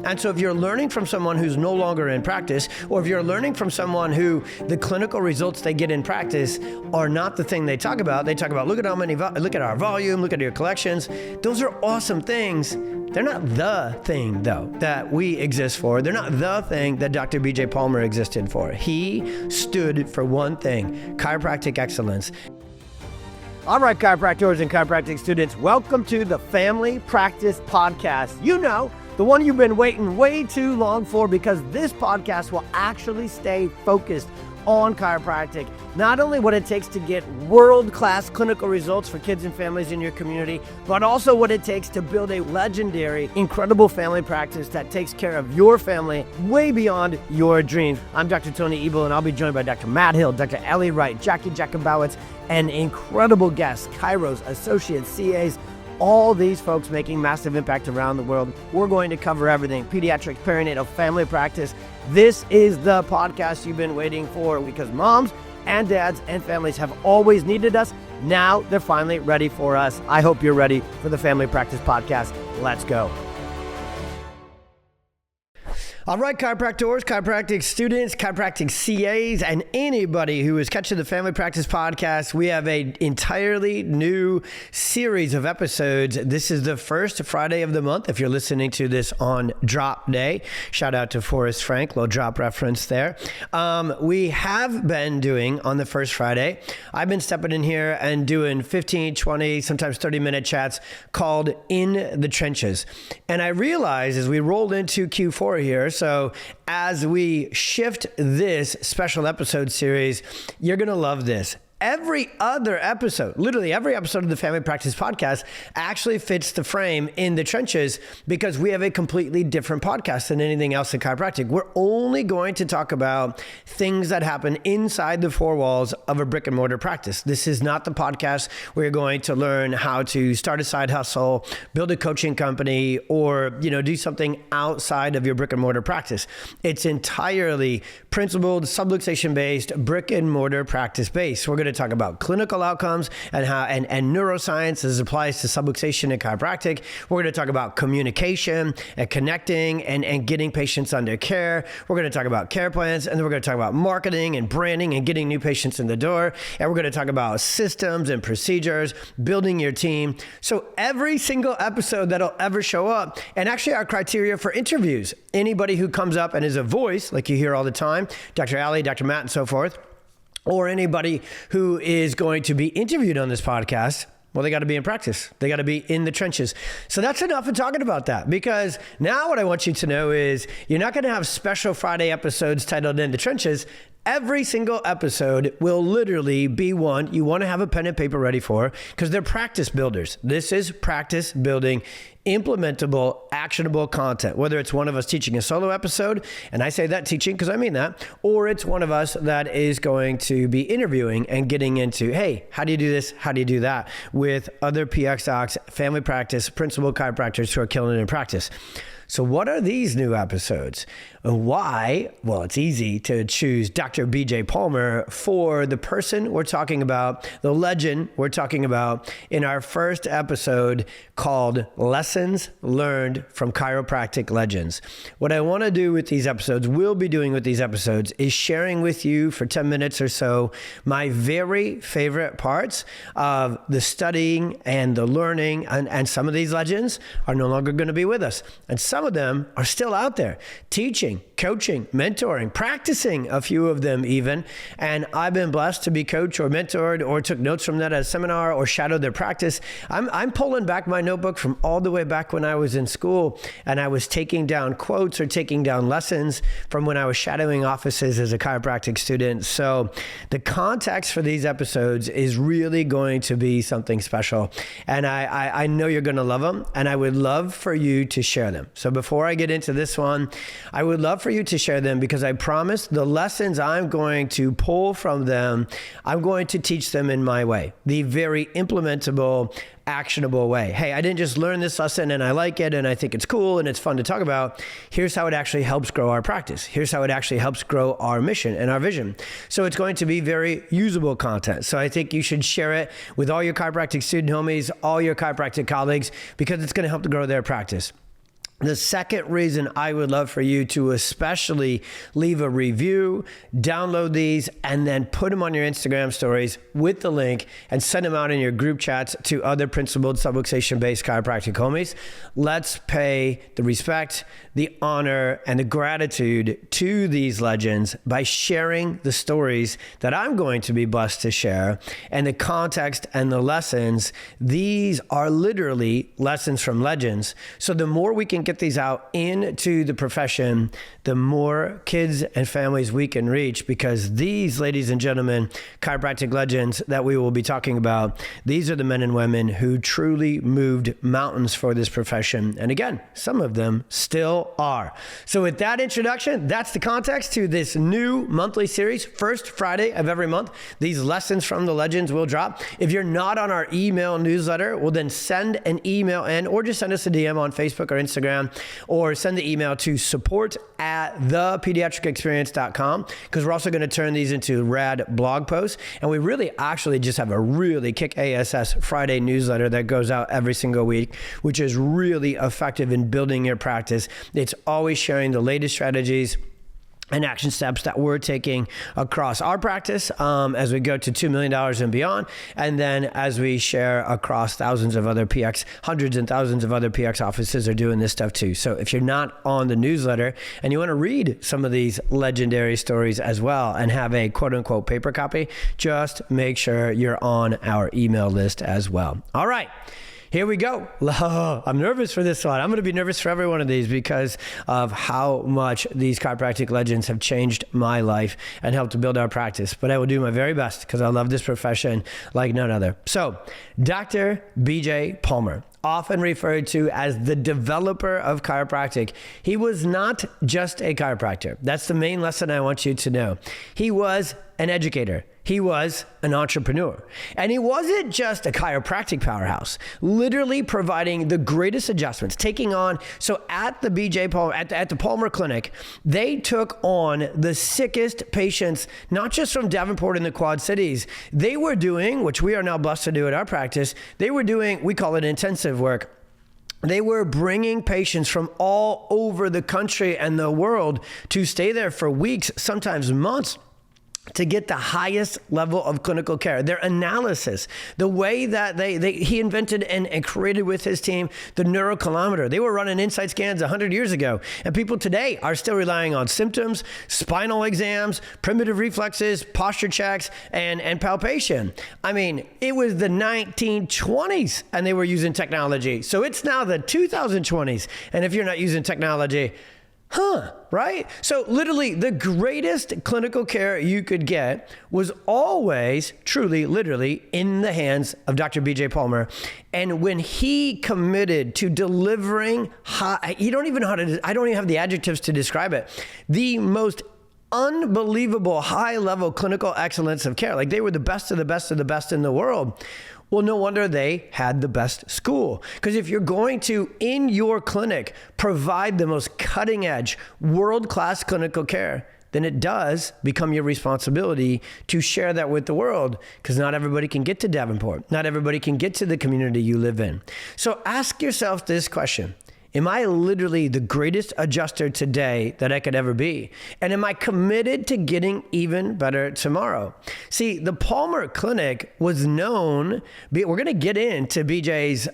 And so if you're learning from someone who's no longer in practice, or if you're learning from someone who the clinical results they get in practice are not the thing they talk about, look at how many, look at our volume, look at your collections. Those are awesome things. They're not the thing, though, that we exist for. They're not the thing that Dr. B.J. Palmer existed for. He stood for one thing: chiropractic excellence. All right, chiropractors and chiropractic students, welcome to the Family Practice Podcast. You know, the one you've been waiting way too long for, because this podcast will actually stay focused on chiropractic. Not only what it takes to get world-class clinical results for kids and families in your community, but also what it takes to build a legendary, incredible family practice that takes care of your family way beyond your dreams. I'm Dr. Tony Ebel, and I'll be joined by Dr. Matt Hill, Dr. Ellie Wright, Jackie Jacobowitz, and incredible guests, chiros, associates, CAs, all these folks making massive impact around the world. We're going to cover everything: pediatrics, perinatal, family practice. This is the podcast you've been waiting for, because moms and dads and families have always needed us. Now they're finally ready for us. I hope you're ready for the Family Practice Podcast. Let's go. All right, chiropractors, chiropractic students, chiropractic CAs, and anybody who is catching the Family Practice Podcast, we have an entirely new series of episodes. This is the first Friday of the month, if you're listening to this on drop day. Shout out to Forrest Frank, little drop reference there. We have been doing on the first Friday, I've been stepping in here and doing 15, 20, sometimes 30-minute chats called In the Trenches. And I realized as we rolled into Q4 here, so as we shift this special episode series, you're going to love this. Every other episode, literally every episode of the Family Practice Podcast actually fits the frame In the Trenches, because we have a completely different podcast than anything else in chiropractic. We're only going to talk about things that happen inside the four walls of a brick and mortar practice. This is not the podcast where you're going to learn how to start a side hustle, build a coaching company, or, do something outside of your brick and mortar practice. It's entirely principled, subluxation based, brick and mortar practice based. We're going to talk about clinical outcomes and how and neuroscience as it applies to subluxation and chiropractic. We're going to talk about communication and connecting and getting patients under care. We're going to talk about care plans, and then we're going to talk about marketing and branding and getting new patients in the door. And we're going to talk about systems and procedures, building your team. So every single episode that'll ever show up, and actually our criteria for interviews, anybody who comes up and is a voice, like you hear all the time, Dr. Allie, Dr. Matt, and so forth, or anybody who is going to be interviewed on this podcast, well, they got to be in practice. They got to be in the trenches. So that's enough of talking about that, because now what I want you to know is you're not going to have special Friday episodes titled In the Trenches. Every single episode will literally be one you want to have a pen and paper ready for, because they're practice builders. This is practice building, implementable, actionable content, whether it's one of us teaching a solo episode, and I say that teaching because I mean that, or it's one of us that is going to be interviewing and getting into, hey, how do you do this? How do you do that? With other PX docs, family practice, principal chiropractors who are killing it in practice. So what are these new episodes? And why? Well, it's easy to choose Dr. B.J. Palmer for the person we're talking about, the legend we're talking about in our first episode called Lessons Learned from Chiropractic Legends. What I want to do with these episodes, will be doing with these episodes, is sharing with you for 10 minutes or so my very favorite parts of the studying and the learning. And some of these legends are no longer going to be with us. And some of them are still out there teaching, coaching, mentoring, practicing, a few of them even. And I've been blessed to be coached or mentored or took notes from that at a seminar or shadowed their practice. I'm pulling back my notebook from all the way back when I was in school, and I was taking down quotes or taking down lessons from when I was shadowing offices as a chiropractic student. So the context for these episodes is really going to be something special. And I know you're going to love them, and I would love for you to share them. So before I get into this one, I would love for you to share them, because I promise the lessons I'm going to pull from them, I'm going to teach them in my way, the very implementable, actionable way. Hey, I didn't just learn this lesson and I like it and I think it's cool and it's fun to talk about. Here's how it actually helps grow our practice. Here's how it actually helps grow our mission and our vision. So it's going to be very usable content. So I think you should share it with all your chiropractic student homies, all your chiropractic colleagues, because it's going to help to grow their practice. The second reason I would love for you to especially leave a review, download these, and then put them on your Instagram stories with the link and send them out in your group chats to other principled subluxation-based chiropractic homies. Let's pay the respect, the honor, and the gratitude to these legends by sharing the stories that I'm going to be blessed to share and the context and the lessons. These are literally lessons from legends. So the more we can get these out into the profession, the more kids and families we can reach, because these, ladies and gentlemen, chiropractic legends that we will be talking about, these are the men and women who truly moved mountains for this profession. And again, some of them still are. So with that introduction, that's the context to this new monthly series. First Friday of every month, these lessons from the legends will drop. If you're not on our email newsletter, well then send an email in, or just send us a DM on Facebook or Instagram, or send the email to support@thepediatricexperience.com, because we're also going to turn these into rad blog posts. And we really actually just have a really kick ASS Friday newsletter that goes out every single week, which is really effective in building your practice. It's always sharing the latest strategies and action steps that we're taking across our practice as we go to $2 million and beyond. And then as we share across thousands of other PX, hundreds and thousands of other PX offices are doing this stuff too. So if you're not on the newsletter and you want to read some of these legendary stories as well and have a quote unquote paper copy, just make sure you're on our email list as well. All right. Here we go. I'm nervous for this one. I'm going to be nervous for every one of these because of how much these chiropractic legends have changed my life and helped to build our practice. But I will do my very best because I love this profession like none other. So, Dr. BJ Palmer, often referred to as the developer of chiropractic. He was not just a chiropractor. That's the main lesson I want you to know. He was an educator. He was an entrepreneur. And he wasn't just a chiropractic powerhouse, literally providing the greatest adjustments, taking on, so at the BJ Palmer, at the Palmer Clinic, they took on the sickest patients, not just from Davenport and the Quad Cities. They were doing, which we are now blessed to do at our practice, they were doing, we call it intensive work. They were bringing patients from all over the country and the world to stay there for weeks, sometimes months, to get the highest level of clinical care. Their analysis, the way that he invented and created with his team the neurocalorimeter. They were running insight scans 100 years ago, and people today are still relying on symptoms, spinal exams, primitive reflexes, posture checks, and palpation. I mean, it was the 1920s, and they were using technology. So it's now the 2020s, and if you're not using technology, right? So literally the greatest clinical care you could get was always, truly, literally in the hands of Dr. BJ Palmer. And when he committed to delivering I don't even have the adjectives to describe it, the most unbelievable high level clinical excellence of care. Like they were the best of the best of the best in the world. Well, no wonder they had the best school. Because if you're going to, in your clinic, provide the most cutting edge, world-class clinical care, then it does become your responsibility to share that with the world, because not everybody can get to Davenport. Not everybody can get to the community you live in. So ask yourself this question. Am I literally the greatest adjuster today that I could ever be? And am I committed to getting even better tomorrow? See, the Palmer Clinic was known, we're going to get into BJ's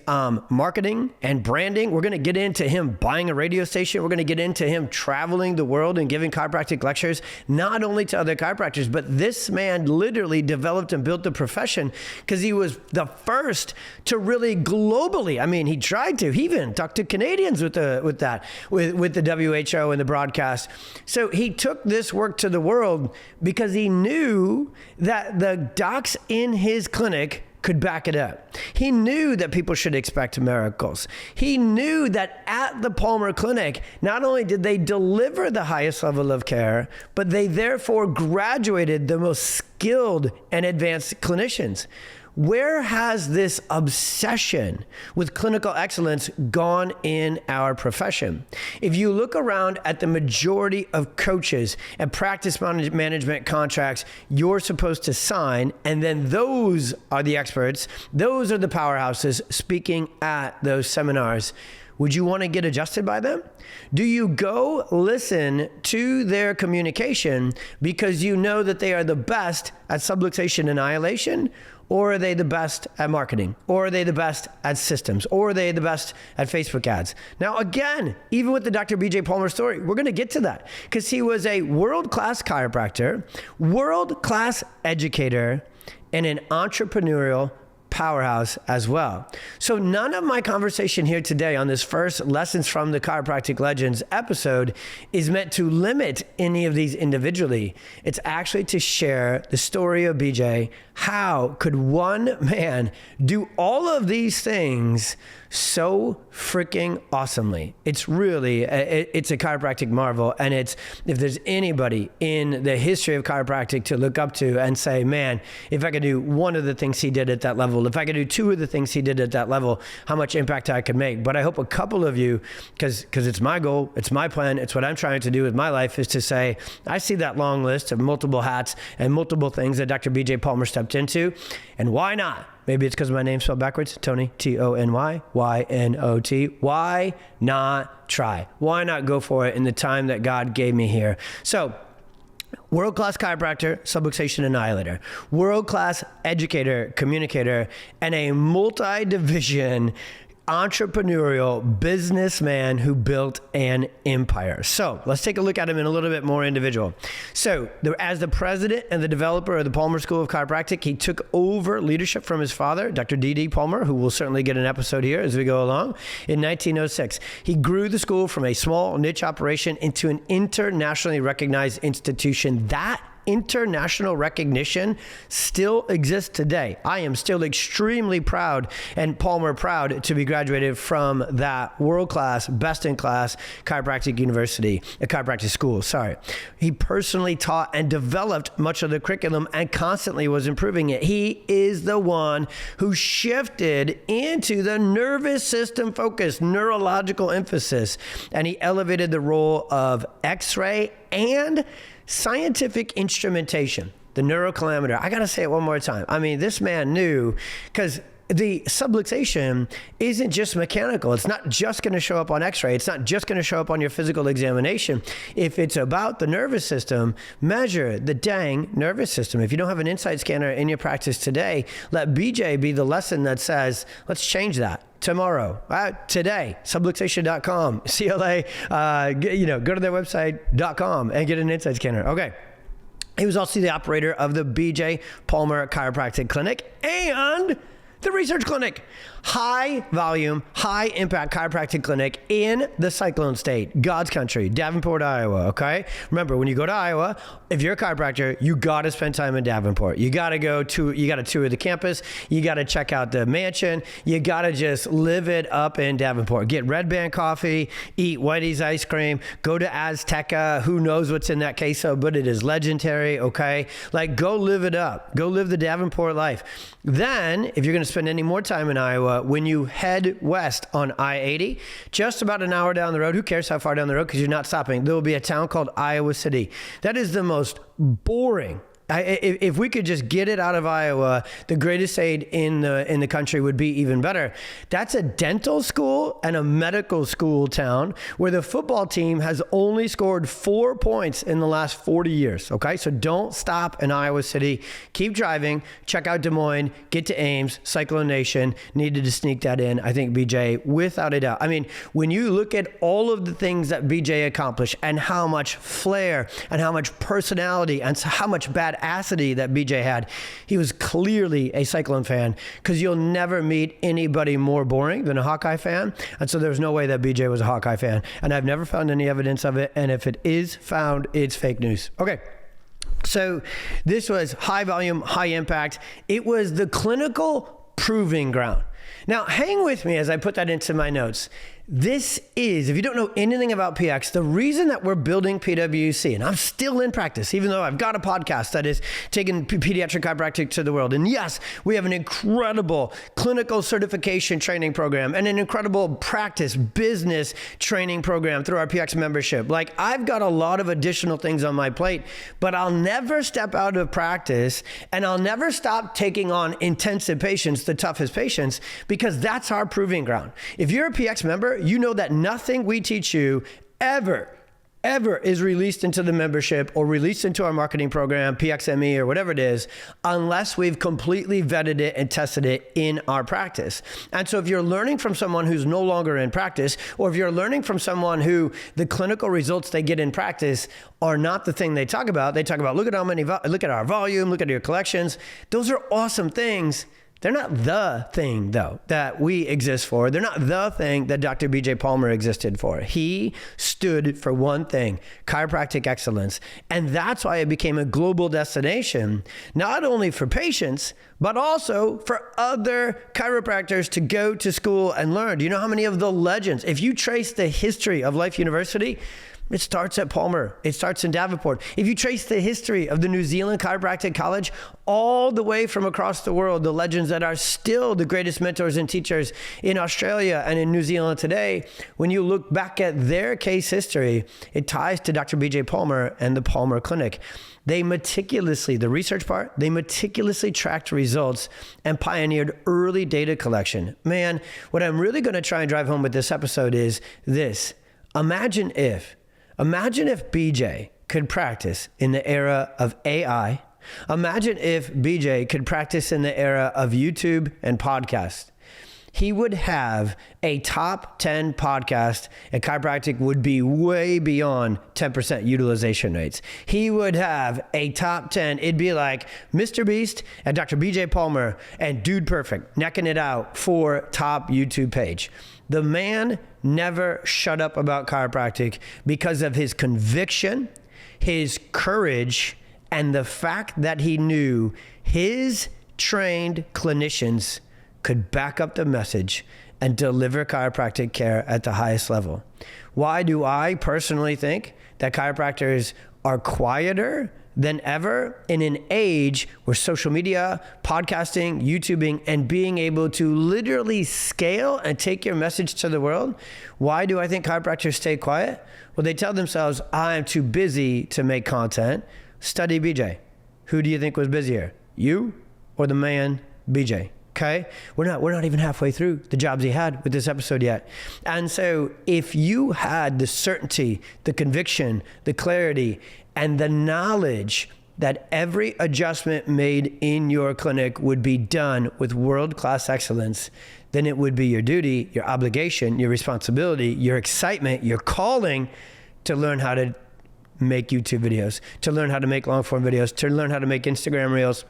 marketing and branding. We're going to get into him buying a radio station. We're going to get into him traveling the world and giving chiropractic lectures, not only to other chiropractors, but this man literally developed and built the profession because he was the first to really globally, I mean, he tried to, he even talked to Canadians with the WHO and the broadcast. So he took this work to the world because he knew that the docs in his clinic could back it up. He knew that people should expect miracles. He knew that at the Palmer Clinic, not only did they deliver the highest level of care, but they therefore graduated the most skilled and advanced clinicians. Where has this obsession with clinical excellence gone in our profession? If you look around at the majority of coaches and practice management contracts you're supposed to sign, and then those are the experts, those are the powerhouses speaking at those seminars. Would you want to get adjusted by them? Do you go listen to their communication because you know that they are the best at subluxation annihilation? Or are they the best at marketing? Or are they the best at systems? Or are they the best at Facebook ads? Now, again, even with the Dr. BJ Palmer story, we're going to get to that because he was a world-class chiropractor, world-class educator, and an entrepreneurial powerhouse as well. So none of my conversation here today on this first Lessons from the Chiropractic Legends episode is meant to limit any of these individually. It's actually to share the story of BJ. How could one man do all of these things so freaking awesomely? It's really, it's a chiropractic marvel. And it's, if there's anybody in the history of chiropractic to look up to and say, man, if I could do one of the things he did at that level, if I could do two of the things he did at that level, how much impact I could make. But I hope a couple of you, because it's my goal, it's my plan, it's what I'm trying to do with my life, is to say, I see that long list of multiple hats and multiple things that Dr. BJ Palmer stepped into, and why not? Maybe it's because my name's spelled backwards, Tony, Tony, Ynot. Why not try? Why not go for it in the time that God gave me here? So, world-class chiropractor, subluxation annihilator, world-class educator, communicator, and a multi-division entrepreneurial businessman who built an empire. So let's take a look at him in a little bit more individual. So as the president and the developer of the Palmer School of Chiropractic, he took over leadership from his father, Dr. D.D. Palmer, who will certainly get an episode here as we go along, in 1906. He grew the school from a small niche operation into an internationally recognized institution. That international recognition still exists today. I am still extremely proud, and Palmer proud, to be graduated from that world-class, best-in-class chiropractic university, a chiropractic school, sorry. He personally taught and developed much of the curriculum and constantly was improving it. He is the one who shifted into the nervous system focus, neurological emphasis, and he elevated the role of X-ray and scientific instrumentation, the neurocalameter. I got to say it one more time. I mean, this man knew, because the subluxation isn't just mechanical. It's not just going to show up on X-ray. It's not just going to show up on your physical examination. If it's about the nervous system, measure the dang nervous system. If you don't have an insight scanner in your practice today, let BJ be the lesson that says, let's change that. Tomorrow, today, subluxation.com, CLA, go to their website.com and get an insight scanner. Okay. He was also the operator of the BJ Palmer Chiropractic Clinic and the research clinic. High volume, high impact chiropractic clinic in the Cyclone State, God's country, Davenport, Iowa, okay? Remember, when you go to Iowa, if you're a chiropractor, you got to spend time in Davenport. You got to tour the campus. You got to check out the mansion. You got to just live it up in Davenport. Get Red Band coffee, eat Whitey's ice cream, go to Azteca. Who knows what's in that queso, but it is legendary, okay? Like, go live it up. Go live the Davenport life. Then, if you're going to spend any more time in Iowa, when you head west on I-80, just about an hour down the road, who cares how far down the road because you're not stopping, there will be a town called Iowa City. That is the most boring. If we could just get it out of Iowa, the greatest state in the country would be even better. That's a dental school and a medical school town where the football team has only scored 4 points in the last 40 years. Okay, so don't stop in Iowa City. Keep driving. Check out Des Moines. Get to Ames. Cyclone Nation. Needed to sneak that in. I think BJ, without a doubt. I mean, when you look at all of the things that BJ accomplished and how much flair and how much personality and how much bad audacity that BJ had, he was clearly a Cyclone fan, because you'll never meet anybody more boring than a Hawkeye fan. And so there's no way that BJ was a Hawkeye fan. And I've never found any evidence of it. And if it is found, it's fake news. Okay. So this was high volume, high impact. It was the clinical proving ground. Now, hang with me as I put that into my notes. This is, if you don't know anything about PX, the reason that we're building PWC, and I'm still in practice, even though I've got a podcast that is taking pediatric chiropractic to the world. And yes, we have an incredible clinical certification training program and an incredible practice business training program through our PX membership. Like, I've got a lot of additional things on my plate, but I'll never step out of practice, and I'll never stop taking on intensive patients, the toughest patients, because that's our proving ground. If you're a PX member, sure you know that nothing we teach you ever is released into the membership or released into our marketing program, PXME or whatever it is, unless we've completely vetted it and tested it in our practice. And so if you're learning from someone who's no longer in practice, or if you're learning from someone who the clinical results they get in practice are not the thing they talk about, look at how many, look at our volume, look at your collections. Those are awesome things. They're not the thing, though, that we exist for. They're not the thing that Dr. BJ Palmer existed for. He stood for one thing, chiropractic excellence. And that's why it became a global destination, not only for patients, but also for other chiropractors to go to school and learn. Do you know how many of the legends, if you trace the history of Life University, it starts at Palmer. It starts in Davenport. If you trace the history of the New Zealand Chiropractic College, all the way from across the world, the legends that are still the greatest mentors and teachers in Australia and in New Zealand today, when you look back at their case history, it ties to Dr. BJ Palmer and the Palmer Clinic. They meticulously, the research part, they meticulously tracked results and pioneered early data collection. Man, what I'm really going to try and drive home with this episode is this. Imagine if BJ could practice in the era of AI. Imagine if BJ could practice in the era of YouTube and podcasts. He would have a top 10 podcast, and chiropractic would be way beyond 10% utilization rates. He would have a top 10. It'd be like Mr. Beast and Dr. BJ Palmer and Dude Perfect necking it out for top YouTube page. The man never shut up about chiropractic because of his conviction, his courage, and the fact that he knew his trained clinicians could back up the message and deliver chiropractic care at the highest level. Why do I personally think that chiropractors are quieter than ever in an age where social media, podcasting, YouTubing, and being able to literally scale and take your message to the world? Why do I think chiropractors stay quiet? Well, they tell themselves, I'm too busy to make content. Study BJ. Who do you think was busier? You or the man BJ? Okay, we're not even halfway through the jobs he had with this episode yet. And so if you had the certainty, the conviction, the clarity, and the knowledge that every adjustment made in your clinic would be done with world-class excellence, then it would be your duty, your obligation, your responsibility, your excitement, your calling to learn how to make YouTube videos, to learn how to make long-form videos, to learn how to make Instagram reels,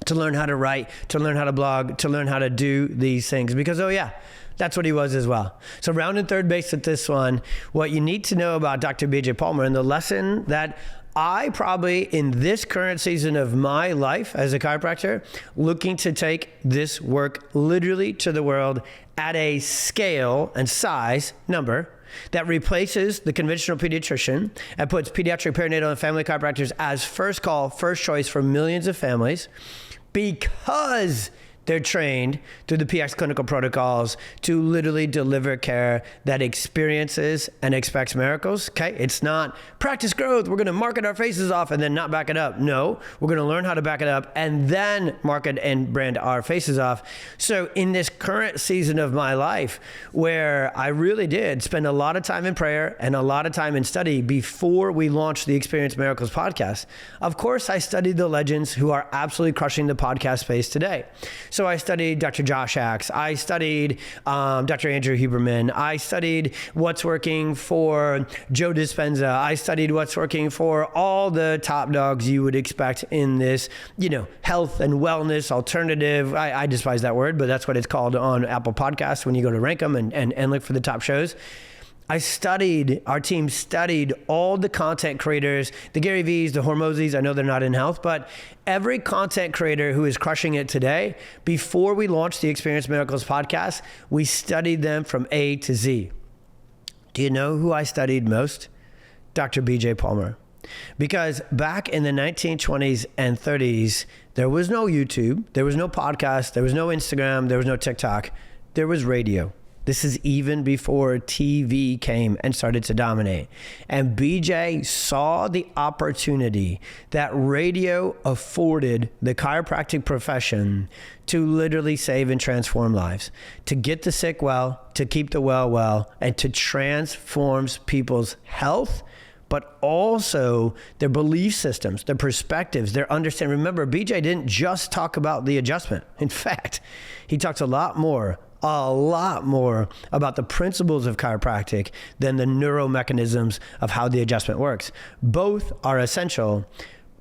to learn how to write, to learn how to blog, to learn how to do these things. Because, oh yeah, that's what he was as well. So rounding third base with this one, what you need to know about Dr. BJ Palmer and the lesson that I probably in this current season of my life as a chiropractor, looking to take this work literally to the world at a scale and size number that replaces the conventional pediatrician and puts pediatric, perinatal, and family chiropractors as first call, first choice for millions of families because they're trained through the PX clinical protocols to literally deliver care that experiences and expects miracles. Okay, it's not practice growth. We're going to market our faces off and then not back it up. No, we're going to learn how to back it up and then market and brand our faces off. So in this current season of my life where I really did spend a lot of time in prayer and a lot of time in study before we launched the Experience Miracles podcast, of course I studied the legends who are absolutely crushing the podcast space today. So I studied Dr. Josh Axe. I studied Dr. Andrew Huberman. I studied what's working for Joe Dispenza. I studied what's working for all the top dogs you would expect in this, health and wellness alternative. I despise that word, but that's what it's called on Apple Podcasts when you go to rank them and look for the top shows. Our team studied all the content creators, the Gary V's, the Hormozis. I know they're not in health, but every content creator who is crushing it today, before we launched the Experience Miracles podcast, we studied them from A to Z. Do you know who I studied most? Dr. BJ Palmer. Because back in the 1920s and 30s, there was no YouTube, there was no podcast, there was no Instagram, there was no TikTok, there was radio. This is even before TV came and started to dominate. And BJ saw the opportunity that radio afforded the chiropractic profession to literally save and transform lives, to get the sick well, to keep the well, and to transform people's health, but also their belief systems, their perspectives, their understanding. Remember, BJ didn't just talk about the adjustment. In fact, he talked a lot more about the principles of chiropractic than the neuromechanisms of how the adjustment works. Both are essential.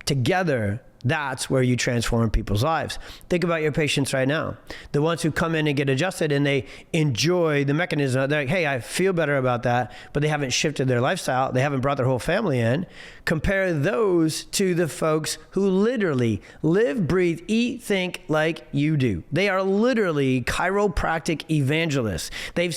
Together, that's where you transform people's lives. Think about your patients right now. The ones who come in and get adjusted and they enjoy the mechanism. They're like, hey, I feel better about that, but they haven't shifted their lifestyle. They haven't brought their whole family in. Compare those to the folks who literally live, breathe, eat, think like you do. They are literally chiropractic evangelists. They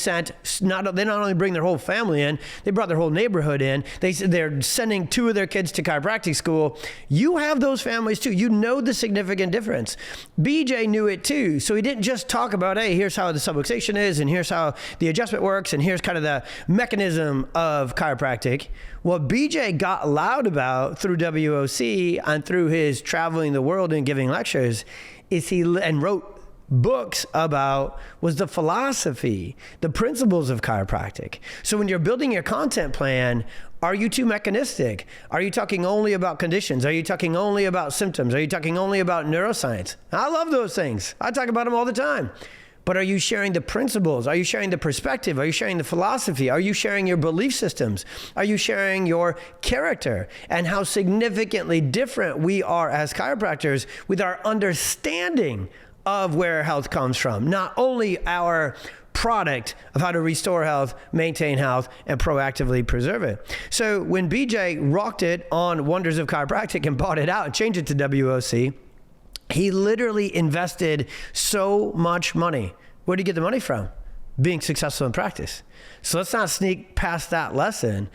not only bring their whole family in, they brought their whole neighborhood in. They're sending 2 of their kids to chiropractic school. You have those families too. You know the significant difference. BJ knew it too. So he didn't just talk about, hey, here's how the subluxation is, and here's how the adjustment works, and here's kind of the mechanism of chiropractic. What BJ got loud about through WOC and through his traveling the world and giving lectures is and wrote books about was the philosophy, the principles of chiropractic. So when you're building your content plan, are you too mechanistic? Are you talking only about conditions? Are you talking only about symptoms? Are you talking only about neuroscience? I love those things. I talk about them all the time. But are you sharing the principles? Are you sharing the perspective? Are you sharing the philosophy? Are you sharing your belief systems? Are you sharing your character and how significantly different we are as chiropractors with our understanding of where health comes from? Not only our product of how to restore health, maintain health, and proactively preserve it. So when BJ rocked it on Wonders of Chiropractic and bought it out and changed it to WOC, he literally invested so much money. Where did he get the money from? Being successful in practice. So let's not sneak past that lesson.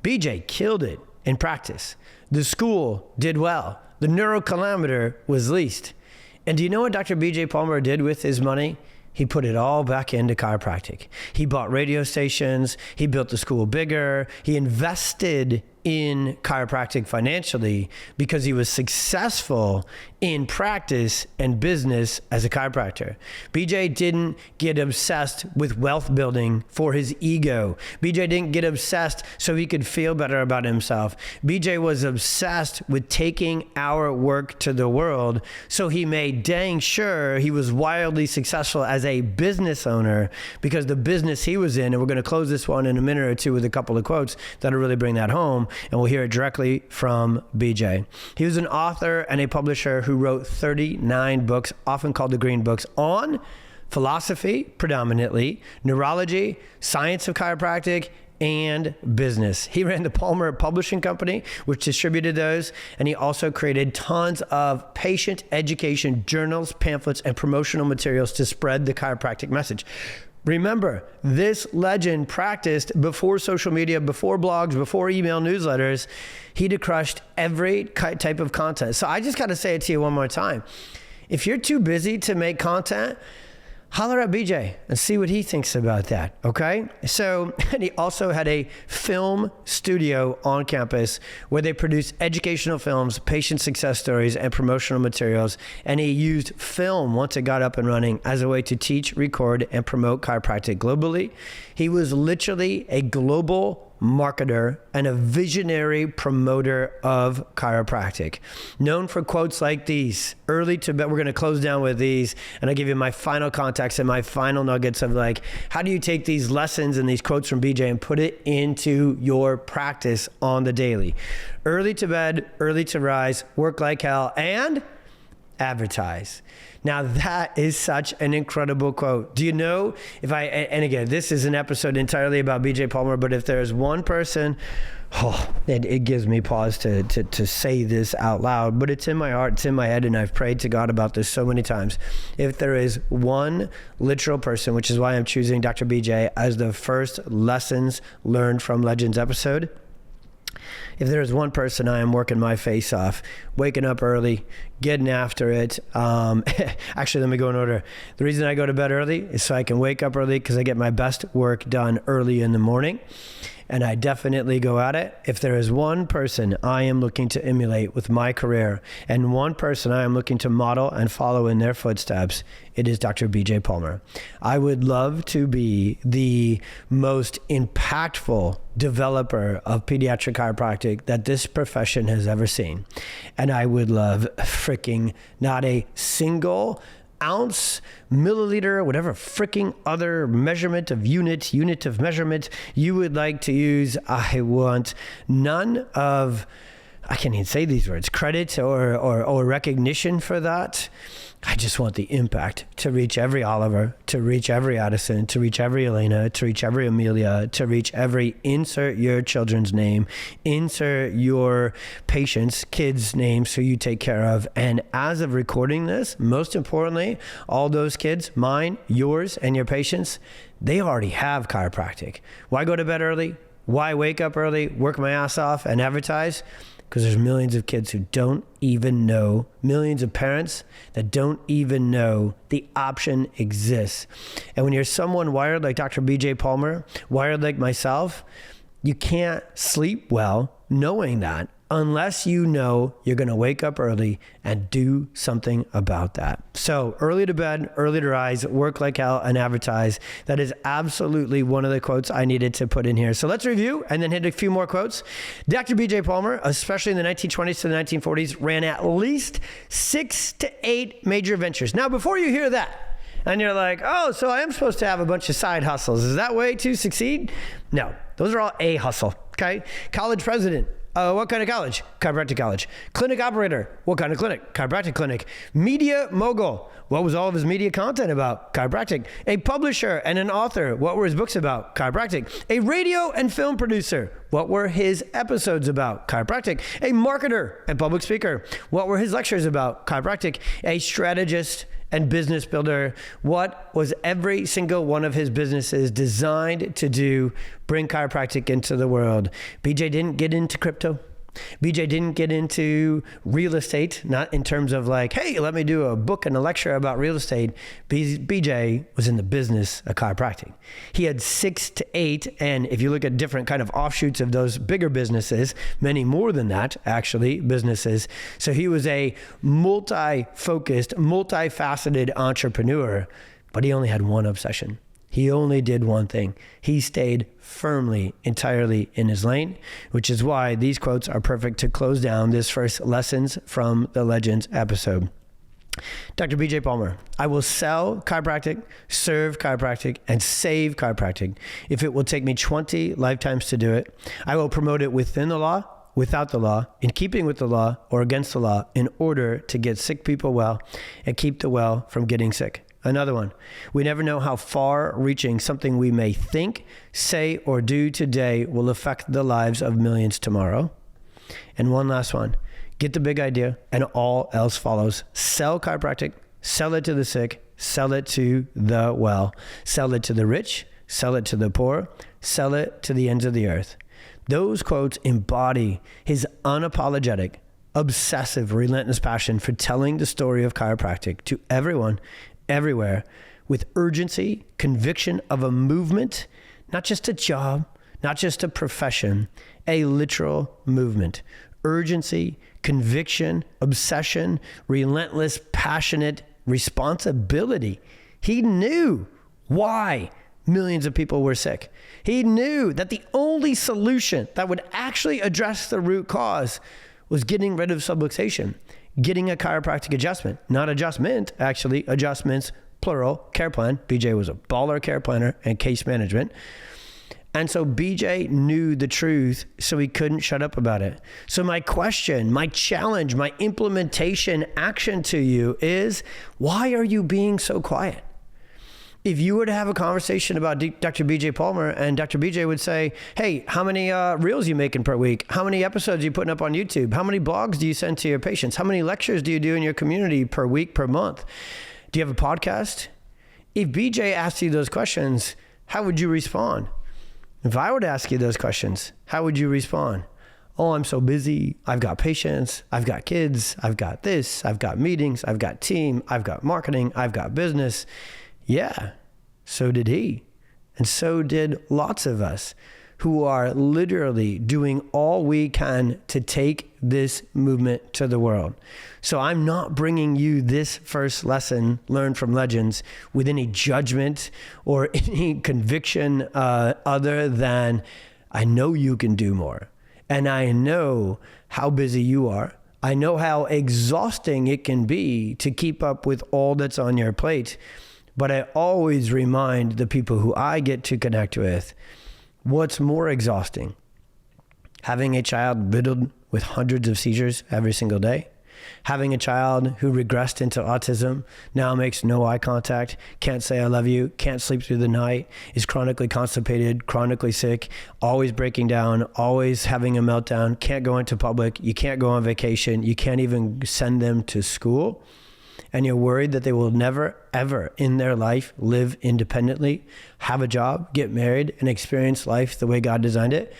BJ killed it in practice. The school did well. The neurocalorimeter was leased. And do you know what Dr. BJ Palmer did with his money? He put it all back into chiropractic. He bought radio stations. He built the school bigger. He invested in chiropractic financially because he was successful in practice and business as a chiropractor. BJ didn't get obsessed with wealth building for his ego. BJ didn't get obsessed so he could feel better about himself. BJ was obsessed with taking our work to the world, so he made dang sure he was wildly successful as a business owner because the business he was in, and we're going to close this one in a minute or two with a couple of quotes that'll really bring that home, and we'll hear it directly from BJ. He was an author and a publisher who wrote 39 books, often called the Green Books, on philosophy, predominantly, neurology, science of chiropractic, and business. He ran the Palmer Publishing Company, which distributed those, and he also created tons of patient education journals, pamphlets, and promotional materials to spread the chiropractic message. Remember, this legend practiced before social media, before blogs, before email newsletters. He'd have crushed every type of content. So I just got to say it to you one more time. If you're too busy to make content, holler at BJ and see what he thinks about that, okay? So, and he also had a film studio on campus where they produced educational films, patient success stories, and promotional materials. And he used film, once it got up and running, as a way to teach, record, and promote chiropractic globally. He was literally a global marketer and a visionary promoter of chiropractic, known for quotes like these. Early to bed, we're going to close down with these, and I'll give you my final context and my final nuggets of like, how do you take these lessons and these quotes from BJ and put it into your practice on the daily? Early to bed, early to rise, work like hell, and advertise. Now that is such an incredible quote. Do you know and again, this is an episode entirely about BJ Palmer, but if there's one person, it gives me pause to say this out loud, but it's in my heart, it's in my head, and I've prayed to God about this so many times. If there is one literal person, which is why I'm choosing Dr. BJ as the first lessons learned from Legends episode, If there is one person I am working my face off, waking up early, getting after it. Actually, let me go in order. The reason I go to bed early is so I can wake up early because I get my best work done early in the morning. And I definitely go at it. If there is one person I am looking to emulate with my career and one person I am looking to model and follow in their footsteps, it is Dr. BJ Palmer. I would love to be the most impactful developer of pediatric chiropractic that this profession has ever seen. And I would love freaking not a single ounce, milliliter, whatever freaking other measurement of unit of measurement you would like to use. I want none of, I can't even say these words, credit or recognition for that. I just want the impact to reach every Oliver, to reach every Addison, to reach every Elena, to reach every Amelia, to reach every insert your children's name, insert your patient's kids' names who you take care of. And as of recording this, most importantly, all those kids, mine, yours, and your patients, they already have chiropractic. Why go to bed early? Why wake up early, work my ass off, and advertise? Because there's millions of kids who don't even know, millions of parents that don't even know the option exists. And when you're someone wired like Dr. BJ Palmer, wired like myself, you can't sleep well knowing that unless you know you're going to wake up early and do something about that. So early to bed, early to rise, work like hell, and advertise. That is absolutely one of the quotes I needed to put in here. So let's review and then hit a few more quotes. Dr. BJ Palmer, especially in the 1920s to the 1940s, ran at least 6 to 8 major ventures. Now, before you hear that, and you're like, oh, so I am supposed to have a bunch of side hustles. Is that way to succeed? No, those are all a hustle, okay? College president. What kind of college? Chiropractic college. Clinic operator. What kind of clinic? Chiropractic clinic. Media mogul. What was all of his media content about? Chiropractic. A publisher and an author. What were his books about? Chiropractic. A radio and film producer. What were his episodes about? Chiropractic. A marketer and public speaker. What were his lectures about? Chiropractic. A strategist and business builder. What was every single one of his businesses designed to do? Bring chiropractic into the world. BJ didn't get into crypto. BJ didn't get into real estate, not in terms of like, hey, let me do a book and a lecture about real estate. BJ was in the business of chiropractic. He had 6 to 8, and if you look at different kind of offshoots of those bigger businesses, many more than that, actually, businesses. So he was a multi-focused, multifaceted entrepreneur, but he only had one obsession. He only did one thing. He stayed firmly, entirely in his lane, which is why these quotes are perfect to close down this first Lessons from the Legends episode. Dr. BJ Palmer, I will sell chiropractic, serve chiropractic, and save chiropractic if it will take me 20 lifetimes to do it. I will promote it within the law, without the law, in keeping with the law, or against the law, in order to get sick people well and keep the well from getting sick. Another one, we never know how far-reaching something we may think, say, or do today will affect the lives of millions tomorrow. And one last one, get the big idea and all else follows. Sell chiropractic, sell it to the sick, sell it to the well, sell it to the rich, sell it to the poor, sell it to the ends of the earth. Those quotes embody his unapologetic, obsessive, relentless passion for telling the story of chiropractic to everyone, everywhere, with urgency, conviction of a movement, not just a job, not just a profession, a literal movement. Urgency, conviction, obsession, relentless, passionate responsibility. He knew why millions of people were sick. He knew that the only solution that would actually address the root cause was getting rid of subluxation. Getting a chiropractic adjustment, not adjustment, actually adjustments, plural, care plan. BJ was a baller care planner and case management. And so BJ knew the truth, so he couldn't shut up about it. So my question, my challenge, my implementation action to you is, why are you being so quiet? If you were to have a conversation about Dr. BJ Palmer and Dr. BJ would say, hey, how many reels are you making per week? How many episodes are you putting up on YouTube? How many blogs do you send to your patients? How many lectures do you do in your community per week, per month? Do you have a podcast? If BJ asked you those questions, how would you respond? If I were to ask you those questions, how would you respond? Oh, I'm so busy. I've got patients. I've got kids. I've got this. I've got meetings. I've got team. I've got marketing. I've got business. Yeah, so did he. And so did lots of us who are literally doing all we can to take this movement to the world. So I'm not bringing you this first lesson learned from Legends with any judgment or any conviction other than I know you can do more. And I know how busy you are. I know how exhausting it can be to keep up with all that's on your plate. But I always remind the people who I get to connect with, what's more exhausting? Having a child riddled with hundreds of seizures every single day? Having a child who regressed into autism, now makes no eye contact, can't say I love you, can't sleep through the night, is chronically constipated, chronically sick, always breaking down, always having a meltdown, can't go into public, you can't go on vacation, you can't even send them to school, and you're worried that they will never, ever in their life live independently, have a job, get married, and experience life the way God designed it.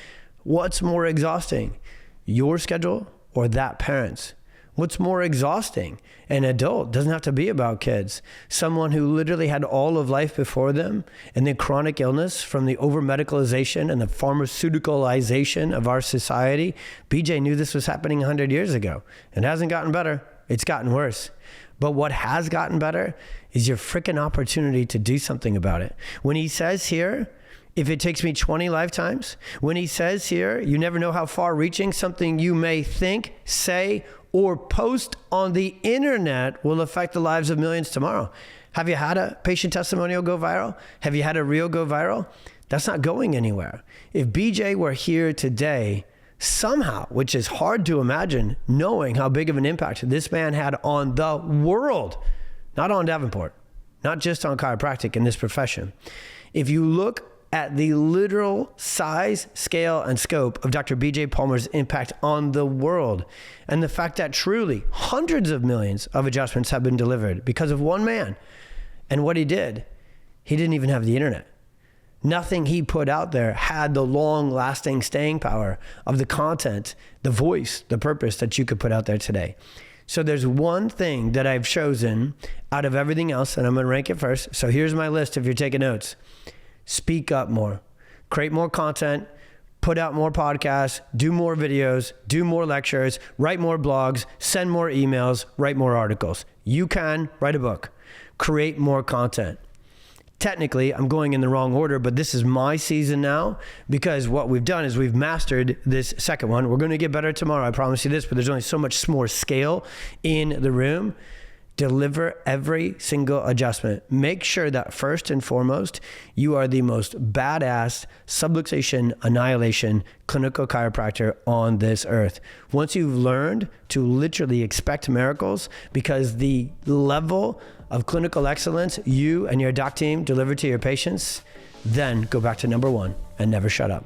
What's more exhausting, your schedule or that parent's? What's more exhausting? An adult doesn't have to be about kids. Someone who literally had all of life before them and then chronic illness from the over-medicalization and the pharmaceuticalization of our society. BJ knew this was happening 100 years ago. It hasn't gotten better. It's gotten worse. But what has gotten better is your freaking opportunity to do something about it. When he says here, if it takes me 20 lifetimes, when he says here, you never know how far reaching something you may think, say, or post on the internet will affect the lives of millions tomorrow. Have you had a patient testimonial go viral? Have you had a reel go viral? That's not going anywhere. If BJ were here today, somehow, which is hard to imagine, knowing how big of an impact this man had on the world, not on Davenport, not just on chiropractic in this profession. If you look at the literal size, scale, and scope of Dr. BJ Palmer's impact on the world, and the fact that truly hundreds of millions of adjustments have been delivered because of one man and what he did, he didn't even have the internet. Nothing he put out there had the long-lasting staying power of the content, the voice, the purpose that you could put out there today. So there's one thing that I've chosen out of everything else, and I'm going to rank it first. So here's my list if you're taking notes. Speak up more, create more content, put out more podcasts, do more videos, do more lectures, write more blogs, send more emails, write more articles. You can write a book, create more content. Technically, I'm going in the wrong order, but this is my season now because what we've done is we've mastered this second one. We're going to get better tomorrow, I promise you this, but there's only so much more scale in the room. Deliver every single adjustment. Make sure that first and foremost, you are the most badass subluxation annihilation clinical chiropractor on this earth. Once you've learned to literally expect miracles because the level of clinical excellence you and your doc team deliver to your patients, then go back to number one and never shut up.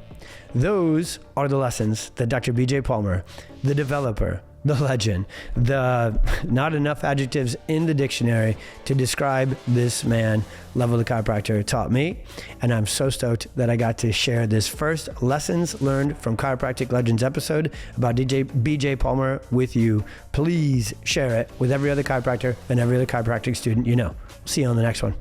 Those are the lessons that Dr. BJ Palmer, the developer, the legend, the not enough adjectives in the dictionary to describe this man, level of chiropractor, taught me. And I'm so stoked that I got to share this first lessons learned from Chiropractic Legends episode about BJ Palmer with you. Please share it with every other chiropractor and every other chiropractic student you know. See you on the next one.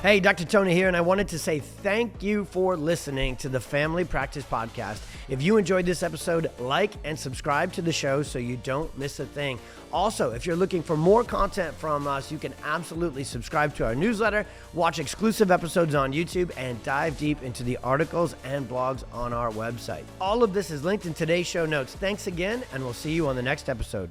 Hey, Dr. Tony here, and I wanted to say thank you for listening to the Family Practice Podcast. If you enjoyed this episode, like and subscribe to the show so you don't miss a thing. Also, if you're looking for more content from us, you can absolutely subscribe to our newsletter, watch exclusive episodes on YouTube, and dive deep into the articles and blogs on our website. All of this is linked in today's show notes. Thanks again, and we'll see you on the next episode.